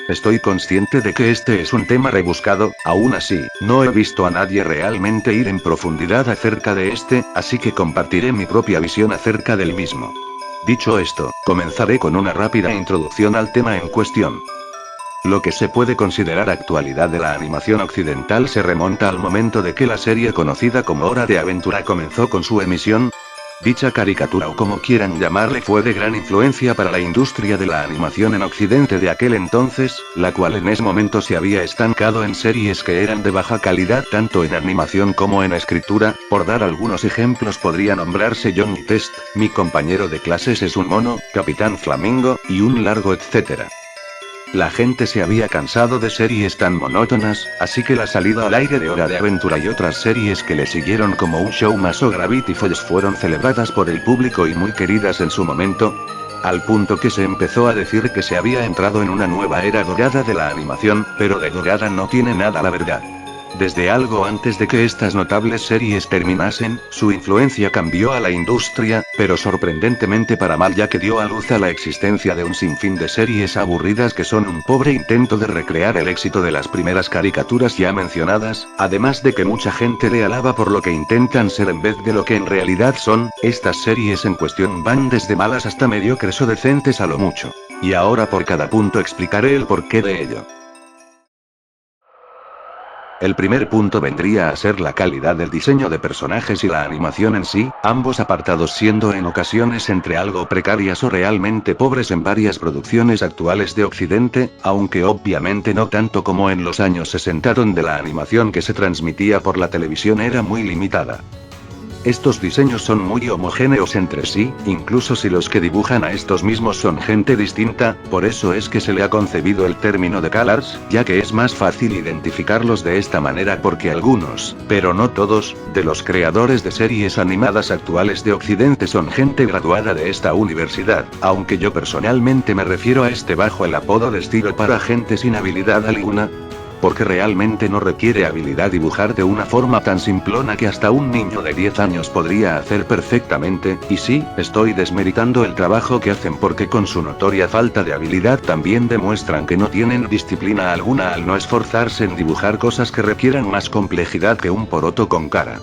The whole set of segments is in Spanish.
Estoy consciente de que este es un tema rebuscado, aún así, no he visto a nadie realmente ir en profundidad acerca de este, así que compartiré mi propia visión acerca del mismo. Dicho esto, comenzaré con una rápida introducción al tema en cuestión. Lo que se puede considerar actualidad de la animación occidental se remonta al momento de que la serie conocida como Hora de Aventura comenzó con su emisión. Dicha caricatura o como quieran llamarle fue de gran influencia para la industria de la animación en Occidente de aquel entonces, la cual en ese momento se había estancado en series que eran de baja calidad tanto en animación como en escritura. Por dar algunos ejemplos podría nombrarse Johnny Test, Mi compañero de clases es un mono, Capitán Flamingo, y un largo etcétera. La gente se había cansado de series tan monótonas, así que la salida al aire de Hora de Aventura y otras series que le siguieron como un show más o Gravity Falls fueron celebradas por el público y muy queridas en su momento, al punto que se empezó a decir que se había entrado en una nueva era dorada de la animación, pero de dorada no tiene nada la verdad. Desde algo antes de que estas notables series terminasen, su influencia cambió a la industria, pero sorprendentemente para mal, ya que dio a luz a la existencia de un sinfín de series aburridas que son un pobre intento de recrear el éxito de las primeras caricaturas ya mencionadas, además de que mucha gente le alaba por lo que intentan ser en vez de lo que en realidad son. Estas series en cuestión van desde malas hasta mediocres o decentes a lo mucho. Y ahora por cada punto explicaré el porqué de ello. El primer punto vendría a ser la calidad del diseño de personajes y la animación en sí, ambos apartados siendo en ocasiones entre algo precarias o realmente pobres en varias producciones actuales de Occidente, aunque obviamente no tanto como en los años 60 donde la animación que se transmitía por la televisión era muy limitada. Estos diseños son muy homogéneos entre sí, incluso si los que dibujan a estos mismos son gente distinta, por eso es que se le ha concebido el término de colors, ya que es más fácil identificarlos de esta manera porque algunos, pero no todos, de los creadores de series animadas actuales de Occidente son gente graduada de esta universidad, aunque yo personalmente me refiero a este bajo el apodo de estilo para gente sin habilidad alguna. Porque realmente no requiere habilidad dibujar de una forma tan simplona que hasta un niño de 10 años podría hacer perfectamente, y sí, estoy desmeritando el trabajo que hacen porque con su notoria falta de habilidad también demuestran que no tienen disciplina alguna al no esforzarse en dibujar cosas que requieran más complejidad que un poroto con cara.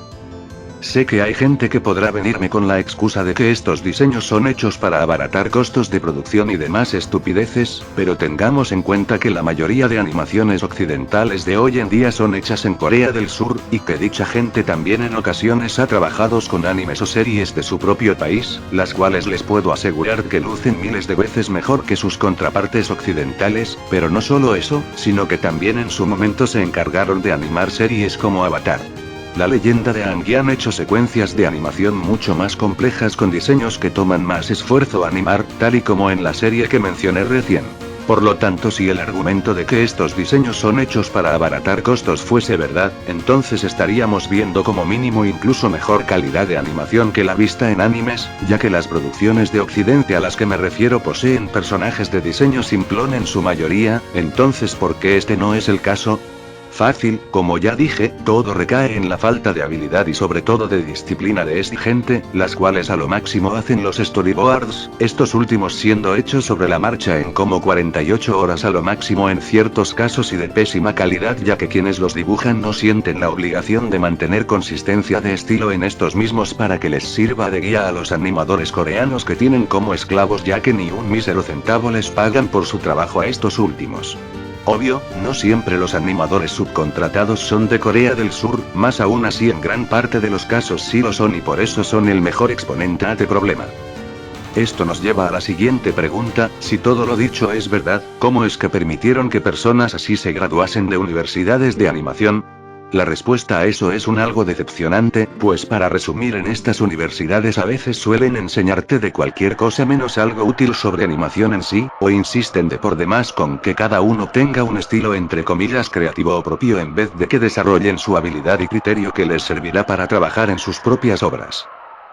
Sé que hay gente que podrá venirme con la excusa de que estos diseños son hechos para abaratar costos de producción y demás estupideces, pero tengamos en cuenta que la mayoría de animaciones occidentales de hoy en día son hechas en Corea del Sur, y que dicha gente también en ocasiones ha trabajado con animes o series de su propio país, las cuales les puedo asegurar que lucen miles de veces mejor que sus contrapartes occidentales, pero no solo eso, sino que también en su momento se encargaron de animar series como Avatar. La leyenda de Aang han hecho secuencias de animación mucho más complejas con diseños que toman más esfuerzo animar, tal y como en la serie que mencioné recién. Por lo tanto, si el argumento de que estos diseños son hechos para abaratar costos fuese verdad, entonces estaríamos viendo como mínimo incluso mejor calidad de animación que la vista en animes, ya que las producciones de Occidente a las que me refiero poseen personajes de diseño simplón en su mayoría. Entonces, ¿por qué este no es el caso? Fácil, como ya dije, todo recae en la falta de habilidad y sobre todo de disciplina de esta gente, las cuales a lo máximo hacen los storyboards, estos últimos siendo hechos sobre la marcha en como 48 horas a lo máximo en ciertos casos y de pésima calidad, ya que quienes los dibujan no sienten la obligación de mantener consistencia de estilo en estos mismos para que les sirva de guía a los animadores coreanos que tienen como esclavos, ya que ni un mísero centavo les pagan por su trabajo a estos últimos. Obvio, no siempre los animadores subcontratados son de Corea del Sur, más aún así en gran parte de los casos sí lo son y por eso son el mejor exponente a este problema. Esto nos lleva a la siguiente pregunta: si todo lo dicho es verdad, ¿cómo es que permitieron que personas así se graduasen de universidades de animación? La respuesta a eso es un algo decepcionante, pues para resumir, en estas universidades a veces suelen enseñarte de cualquier cosa menos algo útil sobre animación en sí, o insisten de por demás con que cada uno tenga un estilo entre comillas creativo o propio en vez de que desarrollen su habilidad y criterio que les servirá para trabajar en sus propias obras.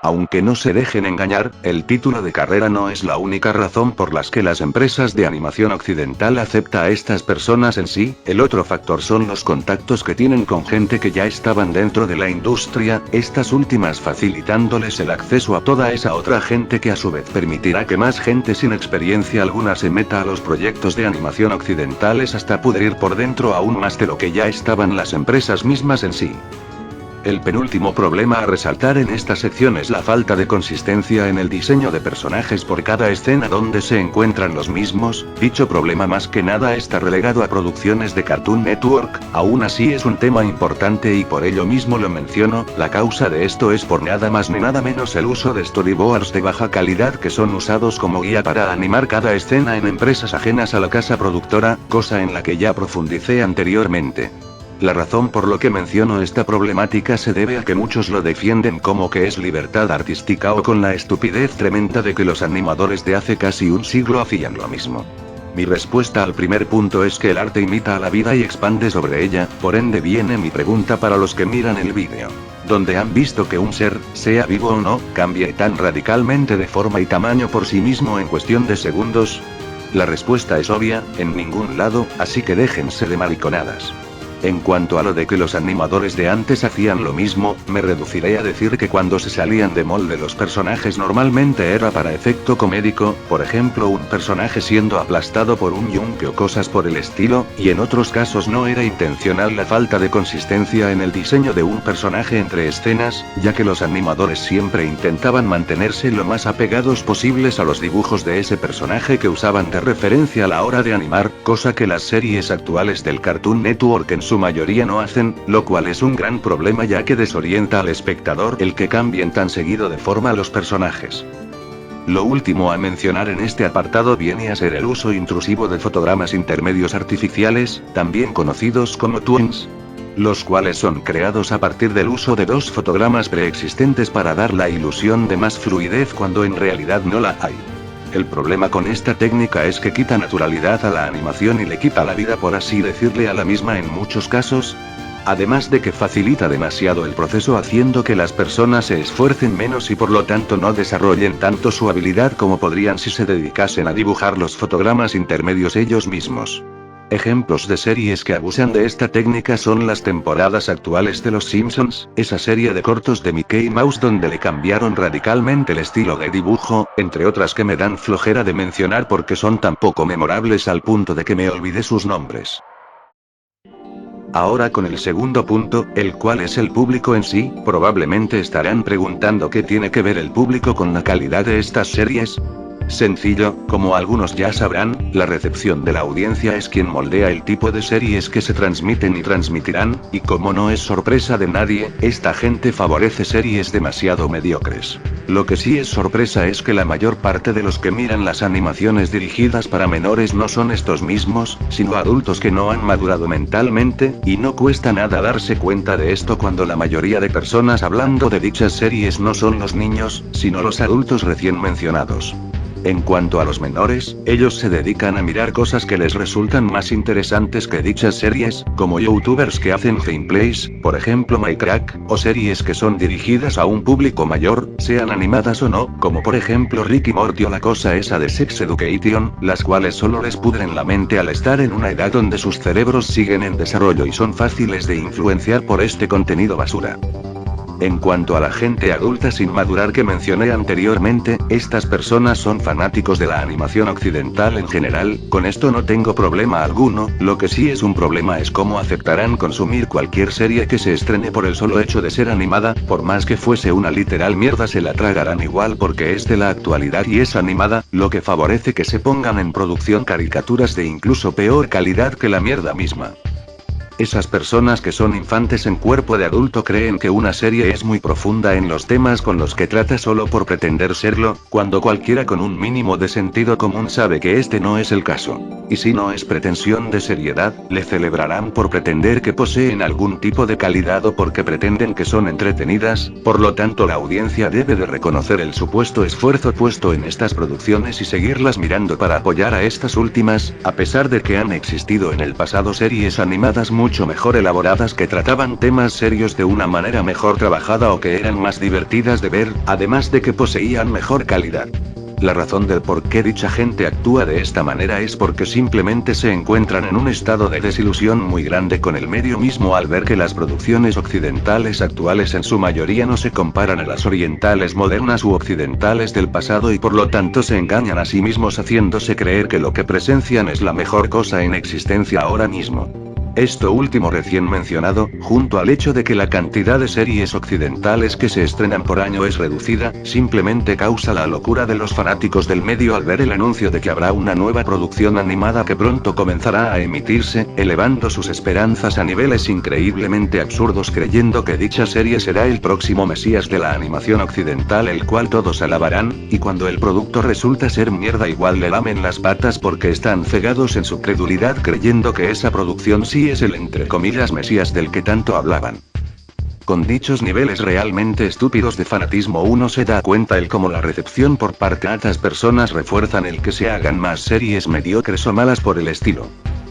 Aunque no se dejen engañar, el título de carrera no es la única razón por las que las empresas de animación occidental acepta a estas personas en sí, el otro factor son los contactos que tienen con gente que ya estaban dentro de la industria, estas últimas facilitándoles el acceso a toda esa otra gente que a su vez permitirá que más gente sin experiencia alguna se meta a los proyectos de animación occidentales hasta pudrir por dentro aún más de lo que ya estaban las empresas mismas en sí. El penúltimo problema a resaltar en esta sección es la falta de consistencia en el diseño de personajes por cada escena donde se encuentran los mismos, dicho problema más que nada está relegado a producciones de Cartoon Network, aún así es un tema importante y por ello mismo lo menciono, la causa de esto es por nada más ni nada menos el uso de storyboards de baja calidad que son usados como guía para animar cada escena en empresas ajenas a la casa productora, cosa en la que ya profundicé anteriormente. La razón por lo que menciono esta problemática se debe a que muchos lo defienden como que es libertad artística o con la estupidez tremenda de que los animadores de hace casi un siglo hacían lo mismo. Mi respuesta al primer punto es que el arte imita a la vida y expande sobre ella, por ende viene mi pregunta para los que miran el vídeo. ¿Dónde han visto que un ser, sea vivo o no, cambie tan radicalmente de forma y tamaño por sí mismo en cuestión de segundos? La respuesta es obvia, en ningún lado, así que déjense de mariconadas. En cuanto a lo de que los animadores de antes hacían lo mismo, me reduciré a decir que cuando se salían de molde los personajes normalmente era para efecto comédico, por ejemplo un personaje siendo aplastado por un yunque o cosas por el estilo, y en otros casos no era intencional la falta de consistencia en el diseño de un personaje entre escenas, ya que los animadores siempre intentaban mantenerse lo más apegados posibles a los dibujos de ese personaje que usaban de referencia a la hora de animar, cosa que las series actuales del Cartoon Network en su mayoría no hacen, lo cual es un gran problema ya que desorienta al espectador el que cambien tan seguido de forma los personajes. Lo último a mencionar en este apartado viene a ser el uso intrusivo de fotogramas intermedios artificiales, también conocidos como twins, los cuales son creados a partir del uso de dos fotogramas preexistentes para dar la ilusión de más fluidez cuando en realidad no la hay. El problema con esta técnica es que quita naturalidad a la animación y le quita la vida por así decirle a la misma en muchos casos. Además de que facilita demasiado el proceso haciendo que las personas se esfuercen menos y por lo tanto no desarrollen tanto su habilidad como podrían si se dedicasen a dibujar los fotogramas intermedios ellos mismos. Ejemplos de series que abusan de esta técnica son las temporadas actuales de Los Simpsons, esa serie de cortos de Mickey Mouse donde le cambiaron radicalmente el estilo de dibujo, entre otras que me dan flojera de mencionar porque son tan poco memorables al punto de que me olvidé sus nombres. Ahora con el segundo punto, el cual es el público en sí, probablemente estarán preguntando qué tiene que ver el público con la calidad de estas series. Sencillo, como algunos ya sabrán, la recepción de la audiencia es quien moldea el tipo de series que se transmiten y transmitirán, y como no es sorpresa de nadie, esta gente favorece series demasiado mediocres. Lo que sí es sorpresa es que la mayor parte de los que miran las animaciones dirigidas para menores no son estos mismos, sino adultos que no han madurado mentalmente, y no cuesta nada darse cuenta de esto cuando la mayoría de personas hablando de dichas series no son los niños, sino los adultos recién mencionados. En cuanto a los menores, ellos se dedican a mirar cosas que les resultan más interesantes que dichas series, como youtubers que hacen gameplays, por ejemplo Minecraft, o series que son dirigidas a un público mayor, sean animadas o no, como por ejemplo Rick y Morty o la cosa esa de Sex Education, las cuales solo les pudren la mente al estar en una edad donde sus cerebros siguen en desarrollo y son fáciles de influenciar por este contenido basura. En cuanto a la gente adulta sin madurar que mencioné anteriormente, estas personas son fanáticos de la animación occidental en general, con esto no tengo problema alguno, lo que sí es un problema es cómo aceptarán consumir cualquier serie que se estrene por el solo hecho de ser animada, por más que fuese una literal mierda se la tragarán igual porque es de la actualidad y es animada, lo que favorece que se pongan en producción caricaturas de incluso peor calidad que la mierda misma. Esas personas que son infantes en cuerpo de adulto creen que una serie es muy profunda en los temas con los que trata solo por pretender serlo, cuando cualquiera con un mínimo de sentido común sabe que este no es el caso. Y si no es pretensión de seriedad, le celebrarán por pretender que poseen algún tipo de calidad o porque pretenden que son entretenidas, por lo tanto la audiencia debe de reconocer el supuesto esfuerzo puesto en estas producciones y seguirlas mirando para apoyar a estas últimas, a pesar de que han existido en el pasado series animadas mucho mucho mejor elaboradas, que trataban temas serios de una manera mejor trabajada o que eran más divertidas de ver, además de que poseían mejor calidad. La razón del por qué dicha gente actúa de esta manera es porque simplemente se encuentran en un estado de desilusión muy grande con el medio mismo al ver que las producciones occidentales actuales en su mayoría no se comparan a las orientales modernas u occidentales del pasado, y por lo tanto se engañan a sí mismos haciéndose creer que lo que presencian es la mejor cosa en existencia ahora mismo. Esto último recién mencionado, junto al hecho de que la cantidad de series occidentales que se estrenan por año es reducida, simplemente causa la locura de los fanáticos del medio al ver el anuncio de que habrá una nueva producción animada que pronto comenzará a emitirse, elevando sus esperanzas a niveles increíblemente absurdos, creyendo que dicha serie será el próximo mesías de la animación occidental, el cual todos alabarán, y cuando el producto resulta ser mierda igual le lamen las patas porque están cegados en su credulidad creyendo que esa producción sí es el entre comillas mesías del que tanto hablaban. Con dichos niveles realmente estúpidos de fanatismo uno se da cuenta el cómo la recepción por parte de estas personas refuerzan el que se hagan más series mediocres o malas por el estilo.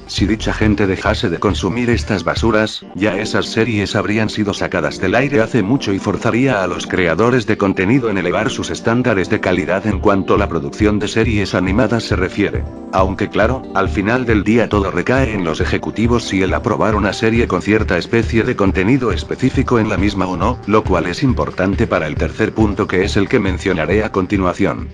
Si dicha gente dejase de consumir estas basuras, ya esas series habrían sido sacadas del aire hace mucho y forzaría a los creadores de contenido en elevar sus estándares de calidad en cuanto a la producción de series animadas se refiere. Aunque claro, al final del día todo recae en los ejecutivos si el aprobar una serie con cierta especie de contenido específico en la misma o no, lo cual es importante para el tercer punto, que es el que mencionaré a continuación.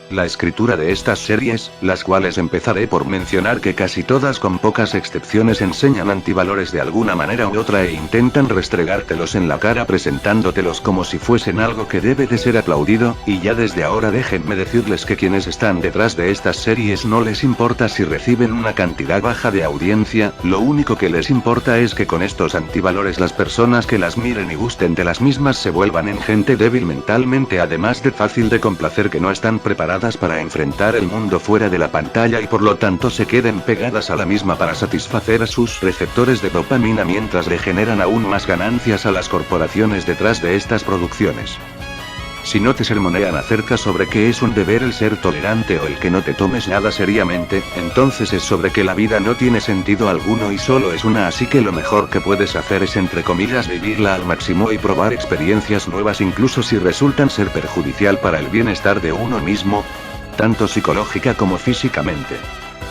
La escritura de estas series, las cuales empezaré por mencionar que casi todas con pocas excepciones enseñan antivalores de alguna manera u otra e intentan restregártelos en la cara presentándotelos como si fuesen algo que debe de ser aplaudido, y ya desde ahora déjenme decirles que quienes están detrás de estas series no les importa si reciben una cantidad baja de audiencia, lo único que les importa es que con estos antivalores las personas que las miren y gusten de las mismas se vuelvan en gente débil mentalmente, además de fácil de complacer, que no están preparadas para enfrentar el mundo fuera de la pantalla y por lo tanto se queden pegadas a la misma para satisfacer a sus receptores de dopamina mientras le generan aún más ganancias a las corporaciones detrás de estas producciones. Si no te sermonean acerca sobre que es un deber el ser tolerante o el que no te tomes nada seriamente, entonces es sobre que la vida no tiene sentido alguno y solo es una, así que lo mejor que puedes hacer es entre comillas vivirla al máximo y probar experiencias nuevas incluso si resultan ser perjudicial para el bienestar de uno mismo, tanto psicológica como físicamente.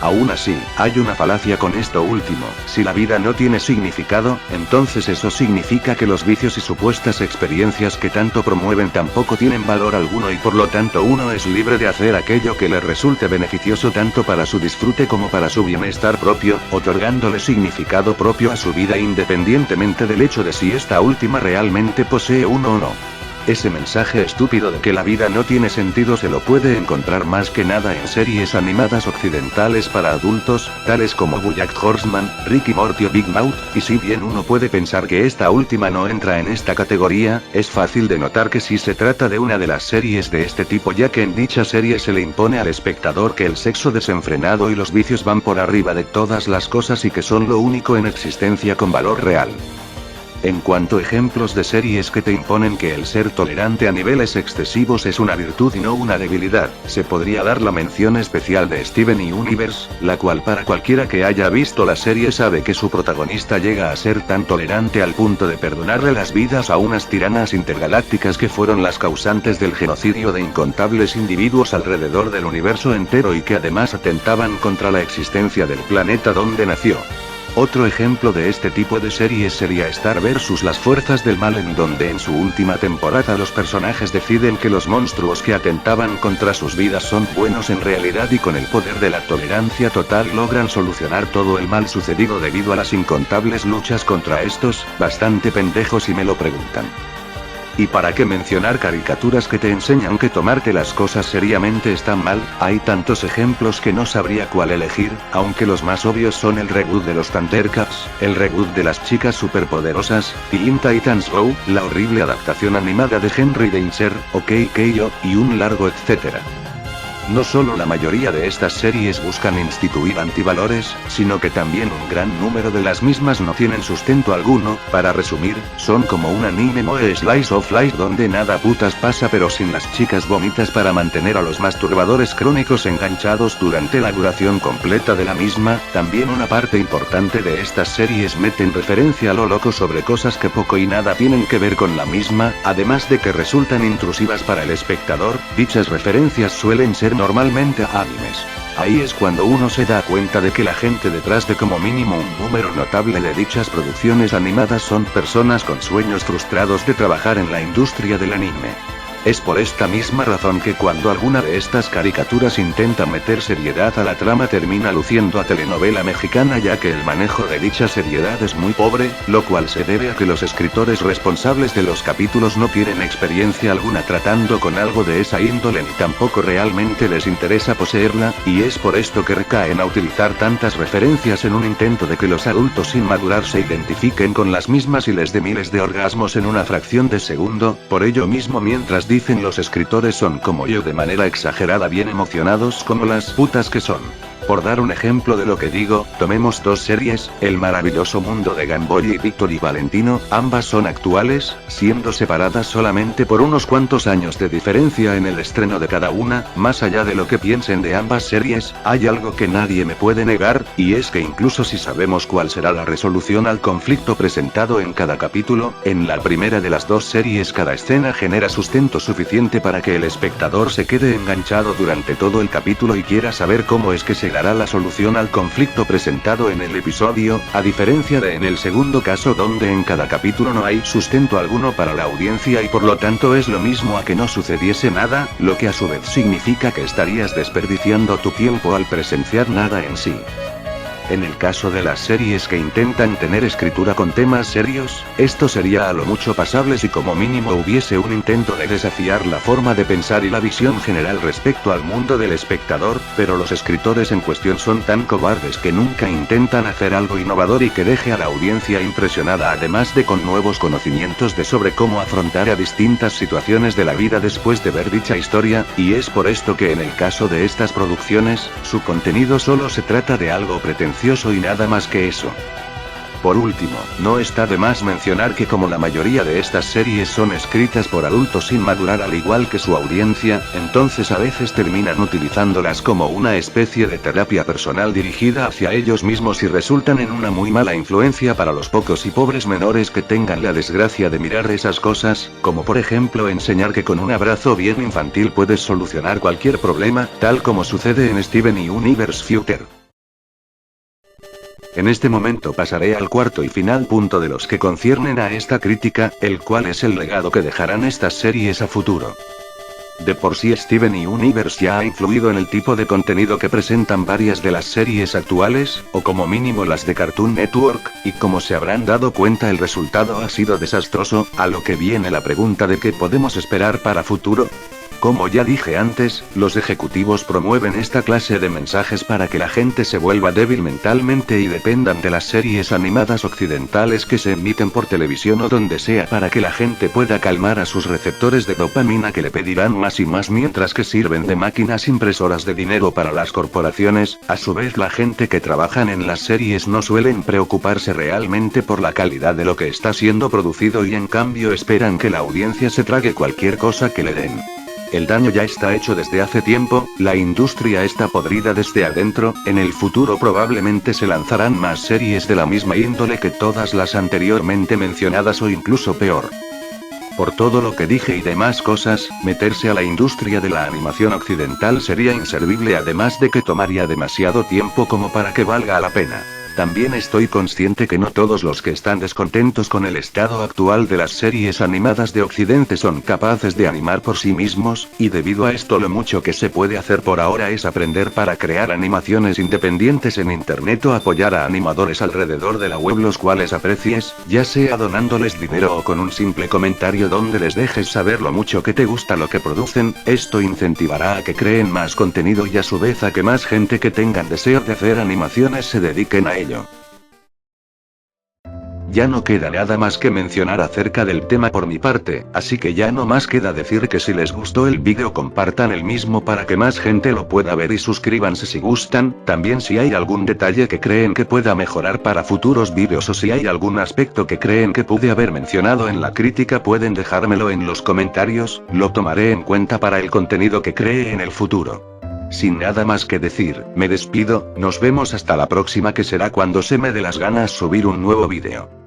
Aún así, hay una falacia con esto último: si la vida no tiene significado, entonces eso significa que los vicios y supuestas experiencias que tanto promueven tampoco tienen valor alguno y por lo tanto uno es libre de hacer aquello que le resulte beneficioso tanto para su disfrute como para su bienestar propio, otorgándole significado propio a su vida independientemente del hecho de si esta última realmente posee uno o no. Ese mensaje estúpido de que la vida no tiene sentido se lo puede encontrar más que nada en series animadas occidentales para adultos, tales como BoJack Horseman, Rick y Morty o Big Mouth, y si bien uno puede pensar que esta última no entra en esta categoría, es fácil de notar que sí se trata de una de las series de este tipo, ya que en dicha serie se le impone al espectador que el sexo desenfrenado y los vicios van por arriba de todas las cosas y que son lo único en existencia con valor real. En cuanto a ejemplos de series que te imponen que el ser tolerante a niveles excesivos es una virtud y no una debilidad, se podría dar la mención especial de Steven Universe, la cual para cualquiera que haya visto la serie sabe que su protagonista llega a ser tan tolerante al punto de perdonarle las vidas a unas tiranas intergalácticas que fueron las causantes del genocidio de incontables individuos alrededor del universo entero y que además atentaban contra la existencia del planeta donde nació. Otro ejemplo de este tipo de series sería Star vs. Las Fuerzas del Mal, en donde en su última temporada los personajes deciden que los monstruos que atentaban contra sus vidas son buenos en realidad y con el poder de la tolerancia total logran solucionar todo el mal sucedido debido a las incontables luchas contra estos, bastante pendejos si me lo preguntan. ¿Y para qué mencionar caricaturas que te enseñan que tomarte las cosas seriamente está mal? Hay tantos ejemplos que no sabría cuál elegir, aunque los más obvios son el reboot de los Thundercats, el reboot de las chicas superpoderosas, Teen Titans Go, la horrible adaptación animada de Henry Danger, OK Keio, y un largo etcétera. No solo la mayoría de estas series buscan instituir antivalores, sino que también un gran número de las mismas no tienen sustento alguno. Para resumir, son como un anime moe slice of life donde nada putas pasa pero sin las chicas bonitas para mantener a los masturbadores crónicos enganchados durante la duración completa de la misma. También una parte importante de estas series meten referencia a lo loco sobre cosas que poco y nada tienen que ver con la misma, además de que resultan intrusivas para el espectador. Dichas referencias suelen ser normalmente a animes. Ahí es cuando uno se da cuenta de que la gente detrás de como mínimo un número notable de dichas producciones animadas son personas con sueños frustrados de trabajar en la industria del anime. Es por esta misma razón que cuando alguna de estas caricaturas intenta meter seriedad a la trama termina luciendo a telenovela mexicana, ya que el manejo de dicha seriedad es muy pobre, lo cual se debe a que los escritores responsables de los capítulos no tienen experiencia alguna tratando con algo de esa índole ni tampoco realmente les interesa poseerla, y es por esto que recaen a utilizar tantas referencias en un intento de que los adultos sin madurar se identifiquen con las mismas y les dé miles de orgasmos en una fracción de segundo. Por ello mismo, mientras dicen los escritores son como yo de manera exagerada bien emocionados como las putas que son. Por dar un ejemplo de lo que digo, tomemos dos series, El maravilloso mundo de Gamboy y Víctor y Valentino. Ambas son actuales, siendo separadas solamente por unos cuantos años de diferencia en el estreno de cada una. Más allá de lo que piensen de ambas series, hay algo que nadie me puede negar, y es que incluso si sabemos cuál será la resolución al conflicto presentado en cada capítulo, en la primera de las dos series cada escena genera sustento suficiente para que el espectador se quede enganchado durante todo el capítulo y quiera saber cómo es que se dará la solución al conflicto presentado en el episodio, a diferencia de en el segundo caso donde en cada capítulo no hay sustento alguno para la audiencia y por lo tanto es lo mismo a que no sucediese nada, lo que a su vez significa que estarías desperdiciando tu tiempo al presenciar nada en sí. En el caso de las series que intentan tener escritura con temas serios, esto sería a lo mucho pasable si como mínimo hubiese un intento de desafiar la forma de pensar y la visión general respecto al mundo del espectador, pero los escritores en cuestión son tan cobardes que nunca intentan hacer algo innovador y que deje a la audiencia impresionada, además de con nuevos conocimientos de sobre cómo afrontar a distintas situaciones de la vida después de ver dicha historia, y es por esto que en el caso de estas producciones, su contenido solo se trata de algo pretencioso y nada más que eso. Por último, no está de más mencionar que como la mayoría de estas series son escritas por adultos sin madurar al igual que su audiencia, entonces a veces terminan utilizándolas como una especie de terapia personal dirigida hacia ellos mismos y resultan en una muy mala influencia para los pocos y pobres menores que tengan la desgracia de mirar esas cosas, como por ejemplo enseñar que con un abrazo bien infantil puedes solucionar cualquier problema, tal como sucede en Steven Universe Future. En este momento pasaré al cuarto y final punto de los que conciernen a esta crítica, el cual es el legado que dejarán estas series a futuro. De por sí Steven Universe ya ha influido en el tipo de contenido que presentan varias de las series actuales, o como mínimo las de Cartoon Network, y como se habrán dado cuenta el resultado ha sido desastroso, a lo que viene la pregunta de qué podemos esperar para futuro. Como ya dije antes, los ejecutivos promueven esta clase de mensajes para que la gente se vuelva débil mentalmente y dependan de las series animadas occidentales que se emiten por televisión o donde sea para que la gente pueda calmar a sus receptores de dopamina que le pedirán más y más mientras que sirven de máquinas impresoras de dinero para las corporaciones. A su vez, la gente que trabajan en las series no suelen preocuparse realmente por la calidad de lo que está siendo producido y en cambio esperan que la audiencia se trague cualquier cosa que le den. El daño ya está hecho desde hace tiempo, la industria está podrida desde adentro, en el futuro probablemente se lanzarán más series de la misma índole que todas las anteriormente mencionadas o incluso peor. Por todo lo que dije y demás cosas, meterse a la industria de la animación occidental sería inservible además de que tomaría demasiado tiempo como para que valga la pena. También estoy consciente que no todos los que están descontentos con el estado actual de las series animadas de Occidente son capaces de animar por sí mismos, y debido a esto lo mucho que se puede hacer por ahora es aprender para crear animaciones independientes en internet o apoyar a animadores alrededor de la web los cuales aprecies, ya sea donándoles dinero o con un simple comentario donde les dejes saber lo mucho que te gusta lo que producen. Esto incentivará a que creen más contenido y a su vez a que más gente que tengan deseo de hacer animaciones se dediquen a ello. Ya no queda nada más que mencionar acerca del tema por mi parte, así que ya no más queda decir que si les gustó el vídeo compartan el mismo para que más gente lo pueda ver y suscríbanse si gustan, también si hay algún detalle que creen que pueda mejorar para futuros vídeos o si hay algún aspecto que creen que pude haber mencionado en la crítica pueden dejármelo en los comentarios, lo tomaré en cuenta para el contenido que cree en el futuro. Sin nada más que decir, me despido, nos vemos hasta la próxima que será cuando se me dé las ganas subir un nuevo vídeo.